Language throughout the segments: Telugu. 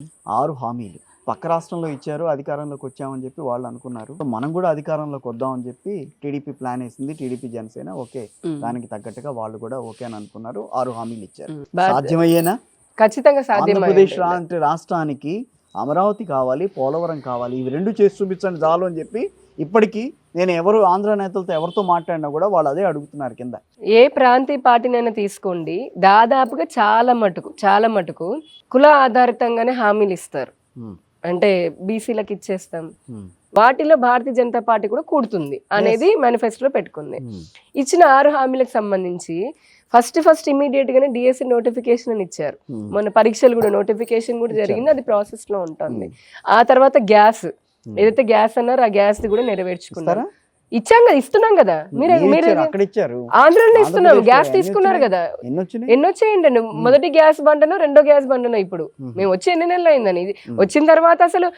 6 హామీలు. పక్క రాష్ట్రంలో ఇచ్చారు. అధికారంలోకి వచ్చామని చెప్పి వాళ్ళు అనుకున్నారు. సో, మనం కూడా అధికారంలోకి వద్దామని చెప్పి టీడీపీ ప్లాన్ ఏసింది. TDP, Janasena okay. దానికి తగ్గట్టుగా వాళ్ళు కూడా ఓకే అని అనుకున్నారు. 6 హామీలు ఇచ్చారు. సాధ్యమయ్యేనా? ఖచ్చితంగా ఆంధ్రప్రదేశ్ సాధ్యమే. రాష్ట్రానికి అమరావతి కావాలి, పోలవరం కావాలి. ఇవి 2 చేసి చూపించండి చాలు అని చెప్పి ఇప్పటికీ నేను ఆంధ్ర నేతలతో ఎవరితో మాట్లాడినా కూడా వాళ్ళు అదే అడుగుతున్నారు కింద. ఏ ప్రాంతీయ పార్టీనైనా తీసుకోండి, దాదాపుగా చాలా మటుకు కుల ఆధారితంగానే హామీలు ఇస్తారు. అంటే బీసీలకు ఇచ్చేస్తాం, వాటిలో భారతీయ జనతా పార్టీ కూడా కూడుతుంది అనేది మేనిఫెస్టోలో పెట్టుకుంది. ఇచ్చిన 6 హామీలకు సంబంధించి ఫస్ట్ ఇమీడియట్ గానే డిఎస్సి నోటిఫికేషన్ అని ఇచ్చారు. మన పరీక్షలు కూడా నోటిఫికేషన్ కూడా జరిగింది, అది ప్రాసెస్ లో ఉంటుంది. ఆ తర్వాత గ్యాస్, ఏదైతే గ్యాస్ అన్నారో ఆ గ్యాస్ కూడా నెరవేర్చుకున్నారు. ఇచ్చాం కదా, ఇస్తున్నాం కదా. మీరు ఆంధ్రలో ఇస్తున్నాం. గ్యాస్ తీసుకున్నారు కదా, ఎన్నొచ్చాయండి. మొదటి గ్యాస్ బండను, రెండో గ్యాస్ బండను. ఇప్పుడు మేము వచ్చి ఎన్ని నెలలు అయిందని. ఇది వచ్చిన తర్వాత అసలు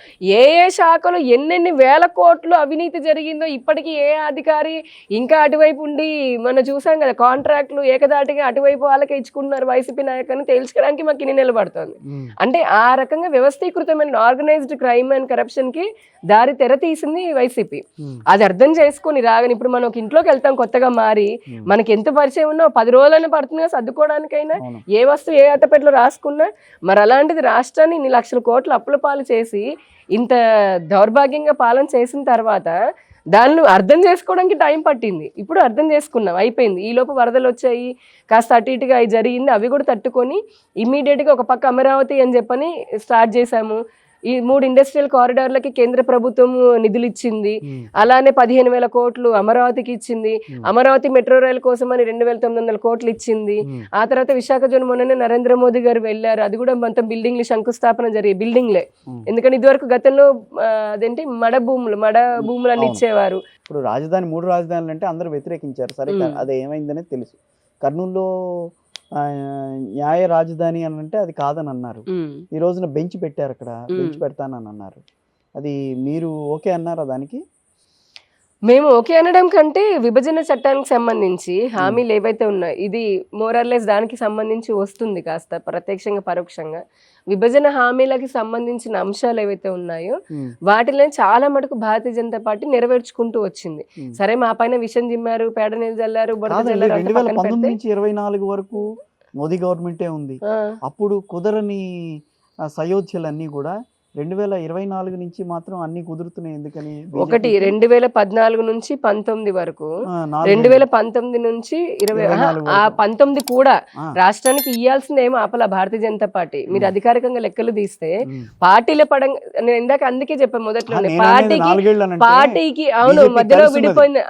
ఏ శాఖలో ఎన్నెన్ని వేల కోట్లు అవినీతి జరిగిందో ఇప్పటికీ ఏ అధికారి ఇంకా అటువైపు ఉండి మనం చూసాం కదా, కాంట్రాక్ట్లు ఏకదాటిగా అటువైపు వాళ్ళకే ఇచ్చుకుంటున్నారు వైసీపీ నాయకుని తెలుసుకోవడానికి మాకు ఇన్ని నెలలు పడుతుంది. అంటే ఆ రకంగా వ్యవస్థీకృతమైన ఆర్గనైజ్డ్ క్రైమ్ అండ్ కరప్షన్ కి దారి తెర తీసింది వైసీపీ. అది అర్థం చేసుకుని రాగానే ఇప్పుడు మనం ఒక ఇంట్లోకి వెళ్తాం కొత్తగా మారి, మనకి ఎంత పరిచయం ఉన్నా 10 రోజులైనా పడుతుంది సర్దుకోవడానికైనా, ఏ వస్తువు ఏ అట్టపెట్టలో రాసుకున్నా. మరి అలాంటిది రాష్ట్రాన్ని ఇన్ని లక్షల కోట్లు అప్పుల పాలు చేసి ఇంత దౌర్భాగ్యంగా పాలన చేసిన తర్వాత దాన్ని అర్థం చేసుకోవడానికి టైం పట్టింది. ఇప్పుడు అర్థం చేసుకున్నాం, అయిపోయింది. ఈలోపు వరదలు వచ్చాయి, కాస్త అటు ఇటుగా అవి జరిగింది. అవి కూడా తట్టుకొని ఇమ్మీడియట్గా ఒక పక్క అమరావతి అని చెప్పని స్టార్ట్ చేశాము. ఈ 3 ఇండస్ట్రియల్ కారిడార్లకి కేంద్ర ప్రభుత్వం నిధులు ఇచ్చింది. అలానే 15,000 కోట్లు అమరావతికి ఇచ్చింది. అమరావతి మెట్రో రైల్ కోసం అని 2,900 కోట్లు ఇచ్చింది. ఆ తర్వాత విశాఖ జోన్ మొన్ననే నరేంద్ర మోదీ గారు వెళ్ళారు. అది కూడా మొత్తం బిల్డింగ్లు శంకుస్థాపన జరిగే బిల్డింగ్లే. ఎందుకంటే ఇదివరకు గతంలో అదేంటి మడ భూములు అని ఇచ్చేవారు. ఇప్పుడు రాజధాని 3 రాజధానులు అంటే అందరూ వ్యతిరేకించారు. సరే, అదే ఏమైందనే తెలుసు. కర్నూలులో న్యాయ రాజధాని అని అంటే అది కాదని అన్నారు. ఈ రోజున బెంచ్ పెట్టారు, అక్కడ బెంచ్ పెడతానని అన్నారు. అది మీరు ఓకే అన్నారా దానికి? మేము ఓకే అనడం కంటే విభజన చట్టానికి సంబంధించి హామీలు ఏవైతే ఉన్నాయో ఇది మోరల్లెస్ దానికి సంబంధించి వస్తుంది. కాస్త ప్రత్యక్షంగా పరోక్షంగా విభజన హామీలకి సంబంధించిన అంశాలు ఏవైతే ఉన్నాయో వాటిలో చాలా మటుకు భారతీయ జనతా పార్టీ నెరవేర్చుకుంటూ వచ్చింది. సరే, మా పైన విషం జిమ్మారు, పేడ నీళ్ళు చల్లారు, బురద చల్లారు. 2019 నుంచి 24 వరకు మోదీ గవర్నమెంటే ఉంది. అప్పుడు కుదరని సయోధ్యలన్నీ కూడా 2024 నుంచి మాత్రం అన్ని కుదురుతున్నాయి. ఎందుకని? ఒకటి 2014 నుంచి 19 వరకు, 2019 నుంచి 19 కూడా రాష్ట్రానికి ఇయ్యాల్సింది ఏమో ఆపల భారతీయ జనతా పార్టీ. మీరు అధికారికంగా లెక్కలు తీస్తే పార్టీల పడంగా, నేను ఇందాక అందుకే చెప్పాను మొదట్లోనే, పార్టీకి అవును మధ్యలో విడిపోయింది.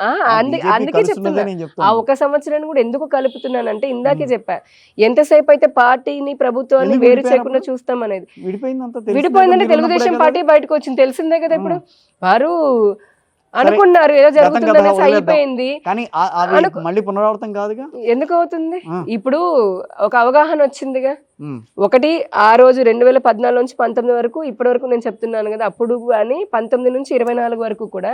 అందుకే చెప్తున్నా, ఆ 1 సంవత్సరాన్ని కూడా ఎందుకు కలుపుతున్నానంటే ఇందాకే చెప్పా, ఎంతసేపు అయితే పార్టీని ప్రభుత్వాన్ని వేరు చేయకుండా చూస్తాం అనేది. విడిపోయిందంటే తెలుగుదేశం పార్టీ బయటకు వచ్చింది, తెలిసిందే కదా. ఇప్పుడు వారు అనుకున్నారు ఏదో జరుగుతుందనే అయిపోయింది. మళ్ళీ పునరావృతం కాదుగా, ఎందుకు అవుతుంది? ఇప్పుడు ఒక అవగాహన వచ్చిందిగా. ఒకటి ఆ రోజు 2014 నుంచి 19 వరకు ఇప్పటి వరకు నేను చెప్తున్నాను కదా, అప్పుడు కానీ 19 నుంచి 24 వరకు కూడా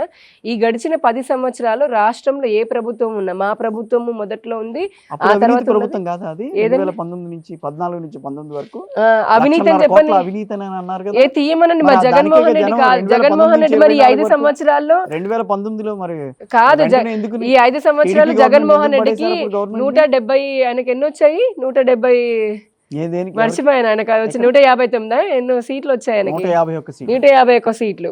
ఈ గడిచిన 10 సంవత్సరాలు రాష్ట్రంలో ఏ ప్రభుత్వం ఉన్నా, మా ప్రభుత్వం మొదట్లో ఉంది, ఆ తర్వాత ప్రభుత్వం కాదు అది 2019 నుంచి 14 నుంచి 19 వరకు అవినీతి అని చెప్పండి. ఏ తీయమనండి మా జగన్మోహన్ రెడ్డి కాదు, జగన్మోహన్ రెడ్డి మరి 5 సంవత్సరాలు 2019లో మరి కాదు, ఈ 5 సంవత్సరాలు జగన్మోహన్ రెడ్డికి 170, ఆయనకి ఎన్ని వచ్చాయి? 170 మర్చిపోయాను. ఆయనకు వచ్చి 159 ఎన్నో సీట్లు వచ్చాయి ఆయనకి, 151 సీట్లు.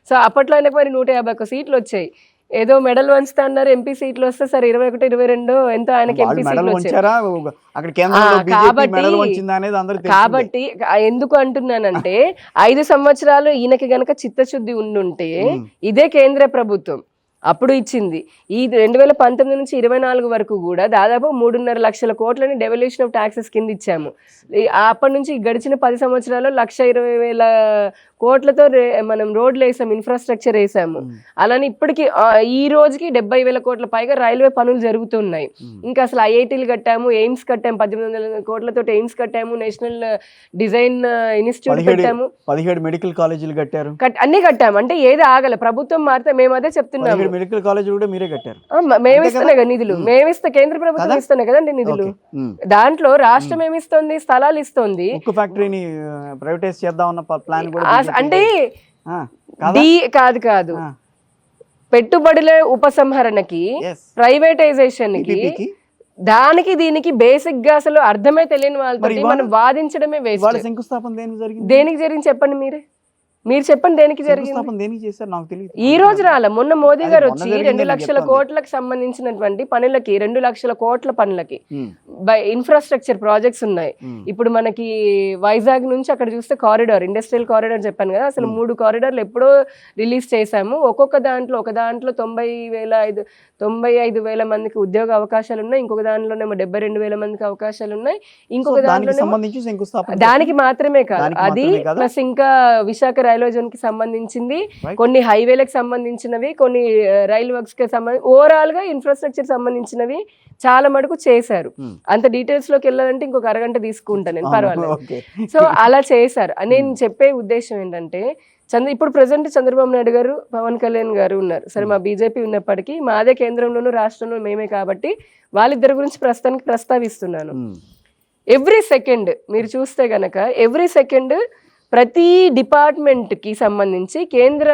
సో అప్పట్లో ఆయనకు మరి 151 సీట్లు వచ్చాయి. ఏదో మెడల్ వంచుతా అన్నారు, ఎంపీ సీట్లు వస్తే సరే 21, 22 ఎంతో ఆయనకి ఎంపీ సీట్లు వచ్చాయి. కాబట్టి ఎందుకు అంటున్నానంటే 5 సంవత్సరాలు ఈయనకి గనక చిత్తశుద్ధి ఉండుంటే ఇదే కేంద్ర ప్రభుత్వం అప్పుడు ఇచ్చింది. ఈ 2019 నుంచి 24 వరకు కూడా దాదాపు 3.5 లక్షల కోట్లని డెవల్యూషన్ ఆఫ్ ట్యాక్సెస్ కింద ఇచ్చాము. అప్పటి నుంచి గడిచిన 10 సంవత్సరాల్లో 1,20,000 కోట్లతో మనం రోడ్లు వేసాము, ఇన్ఫ్రాస్ట్రక్చర్ వేసాము. అలానే ఇప్పటికి ఈ రోజుకి 70,000 కోట్ల పైగా రైల్వే పనులు జరుగుతున్నాయి. ఇంకా అసలు ఐఐటీలు కట్టాము, ఎయిమ్స్ కట్టాము, 1800 కోట్లతో ఎయిమ్స్ కట్టాము, నేషనల్ డిజైన్ ఇన్స్టిట్యూట్ కట్టాము, 17 మెడికల్ కాలేజీలు కట్టారు, అన్ని కట్టాము. అంటే ఏది ఆగల, ప్రభుత్వం మారితే మేము అదే చెప్తున్నాము. మెడికల్ కాలేజ్ కూడా మీరే కట్టారు. మేమిస్తేనే కదా నిధులు, మేమిస్తే కేంద్ర ప్రభుత్వం ఇస్తేనే కదండి నిధులు. దాంట్లో రాష్ట్రం ఏమిస్తోంది, స్థలాలు ఇస్తోంది. ఉక్కు ఫ్యాక్టరీని ప్రైవేటైజ్ చేద్దాం అన్న ప్లాన్ కూడా అంటే కాదు పెట్టుబడుల ఉపసంహరణకి, ప్రైవేటైజేషన్ కి, దానికి దీనికి బేసిక్ గా అసలు అర్థమే తెలియని వాళ్ళతో మనం వాదించడమే వేస్ట్. శంకుస్థాపన దేనికి జరిగింది చెప్పండి, మీరు చెప్పండి దేనికి జరిగింది. ఈ రోజు రాలే, మొన్న మోదీ గారు వచ్చి 2 లక్షల కోట్లకు సంబంధించినటువంటి పనులకి, 2 లక్షల కోట్ల పనులకి ఇన్ఫ్రాస్ట్రక్చర్ ప్రాజెక్ట్స్ ఉన్నాయి. ఇప్పుడు మనకి వైజాగ్ నుంచి అక్కడ చూస్తే కారిడార్, ఇండస్ట్రియల్ కారిడార్ చెప్పాను కదా, అసలు 3 కారిడార్లు ఎప్పుడో రిలీజ్ చేశాము. ఒక దాంట్లో 95,000 మందికి ఉద్యోగ అవకాశాలు ఉన్నాయి, ఇంకొక దాంట్లోనేమో 72,000 మందికి అవకాశాలు ఉన్నాయి, ఇంకొక దాంట్లో దానికి మాత్రమే కాదు అది ప్లస్ ఇంకా విశాఖ రైల్వే జోన్ కి సంబంధించింది, కొన్ని హైవేలకు సంబంధించినవి, కొన్ని రైల్ వర్క్స్ కి సంబంధించి ఓవరాల్ గా ఇన్ఫ్రాస్ట్రక్చర్ సంబంధించినవి చాలా మటుకు చేశారు. అంత డీటెయిల్స్ లోకి వెళ్ళాలంటే ఇంకొక అరగంట తీసుకుంటాను నేను, పర్వాలేదు. సో అలా చేశారు. నేను చెప్పే ఉద్దేశం ఏంటంటే, ఇప్పుడు ప్రెసెంట్ చంద్రబాబు నాయుడు గారు, పవన్ కళ్యాణ్ గారు ఉన్నారు. సరే, మా బీజేపీ ఉన్నప్పటికీ మాదే కేంద్రంలోనూ రాష్ట్రంలో మేమే కాబట్టి వాళ్ళిద్దరి గురించి ప్రస్తుతానికి ప్రస్తావిస్తున్నాను. ఎవ్రీ సెకండ్ మీరు చూస్తే గనక, ఎవ్రీ సెకండ్ ప్రతి డిపార్ట్మెంట్ కి సంబంధించి కేంద్ర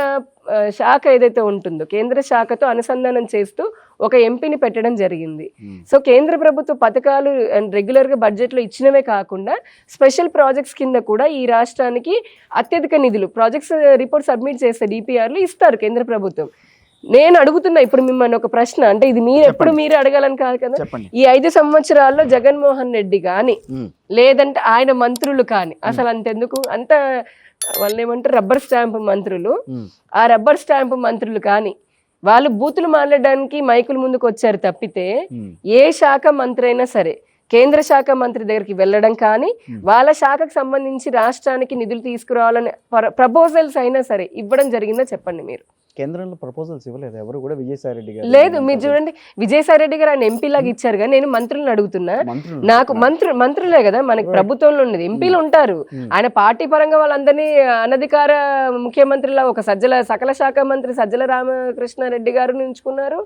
శాఖ ఏదైతే ఉంటుందో, కేంద్ర శాఖతో అనుసంధానం చేస్తూ ఒక ఎంపీని పెట్టడం జరిగింది. సో కేంద్ర ప్రభుత్వ పథకాలు రెగ్యులర్ గా బడ్జెట్ లో ఇచ్చినవే కాకుండా స్పెషల్ ప్రాజెక్ట్స్ కింద కూడా ఈ రాష్ట్రానికి అత్యధిక నిధులు, ప్రాజెక్ట్స్ రిపోర్ట్ సబ్మిట్ చేస్తే డిపిఆర్లు ఇస్తారు కేంద్ర ప్రభుత్వం. నేను అడుగుతున్నా ఇప్పుడు మిమ్మల్ని ఒక ప్రశ్న, అంటే ఇది మీరే అడగాలని కాదు కదా, ఈ 5 సంవత్సరాల్లో జగన్మోహన్ రెడ్డి కానీ లేదంటే ఆయన మంత్రులు కానీ, అసలు అంతెందుకు అంత వాళ్ళు ఏమంటారు రబ్బర్ స్టాంప్ మంత్రులు, ఆ రబ్బర్ స్టాంప్ మంత్రులు కానీ వాళ్ళు బూతులు మాట్లాడడానికి మైకుల ముందుకు వచ్చారు తప్పితే, ఏ శాఖ మంత్రి అయినా సరే కేంద్ర శాఖ మంత్రి దగ్గరికి వెళ్ళడం కానీ, వాళ్ళ శాఖకు సంబంధించి రాష్ట్రానికి నిధులు తీసుకురావాలని ప్రపోజల్స్ అయినా సరే ఇవ్వడం జరిగిందా చెప్పండి మీరు. కేంద్రంలో ప్రపోజల్స్ ఇవ్వలేదు ఎవరు కూడా. విజయసాయి రెడ్డి గారు లేదు, మీరు చూడండి విజయసాయి రెడ్డి గారు ఆయన ఎంపీ లాగా ఇచ్చారు కానీ నేను మంత్రులను అడుగుతున్నా. నాకు మంత్రులే కదా మనకి ప్రభుత్వంలో ఉన్నది, ఎంపీలు ఉంటారు. ఆయన పార్టీ పరంగా వాళ్ళందరినీ అనధికార ముఖ్యమంత్రిలా ఒక సకల శాఖ మంత్రి సజ్జల రామకృష్ణారెడ్డి గారు ఉంచుకున్నారు.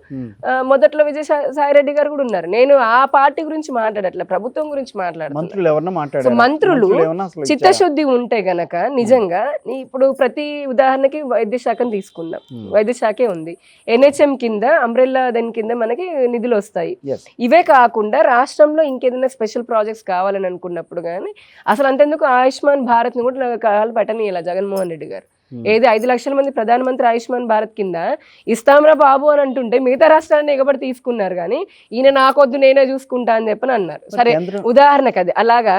మొదట్లో విజయసాయి రెడ్డి గారు కూడా ఉన్నారు. నేను ఆ పార్టీ గురించి మాట్లాడట్లే, ప్రభుత్వం గురించి మాట్లాడుతున్నాను. మంత్రులు చిత్తశుద్ధి ఉంటే గనక నిజంగా, ఇప్పుడు ప్రతి ఉదాహరణకి వైద్య శాఖను తీసుకుందాం, వైద్య శాఖే ఉంది, NHM కింద అంబ్రెల్లా దాని కింద మనకి నిధులు వస్తాయి. ఇవే కాకుండా రాష్ట్రంలో ఇంకేదైనా స్పెషల్ ప్రాజెక్ట్స్ కావాలని అనుకున్నప్పుడు కానీ అసలు అంతెందుకు ఆయుష్మాన్ భారత్ ని కూడా కాలు పెట్టనీయాల జగన్మోహన్ రెడ్డి గారు. ఏది 5 లక్షల మంది ప్రధానమంత్రి ఆయుష్మాన్ భారత్ కింద ఇస్తాంరా బాబు అని అంటుంటే మిగతా రాష్ట్రాన్ని ఎగబడి తీసుకున్నారు కానీ ఈయన నాకొద్దు నేనే చూసుకుంటా అని చెప్పని అన్నారు. సరే, ఉదాహరణకు అది అలాగా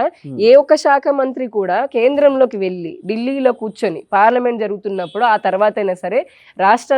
ఏ ఒక్క శాఖ మంత్రి కూడా కేంద్రంలోకి వెళ్ళి ఢిల్లీలో కూర్చొని పార్లమెంట్ జరుగుతున్నప్పుడు ఆ తర్వాత అయినా సరే రాష్ట్ర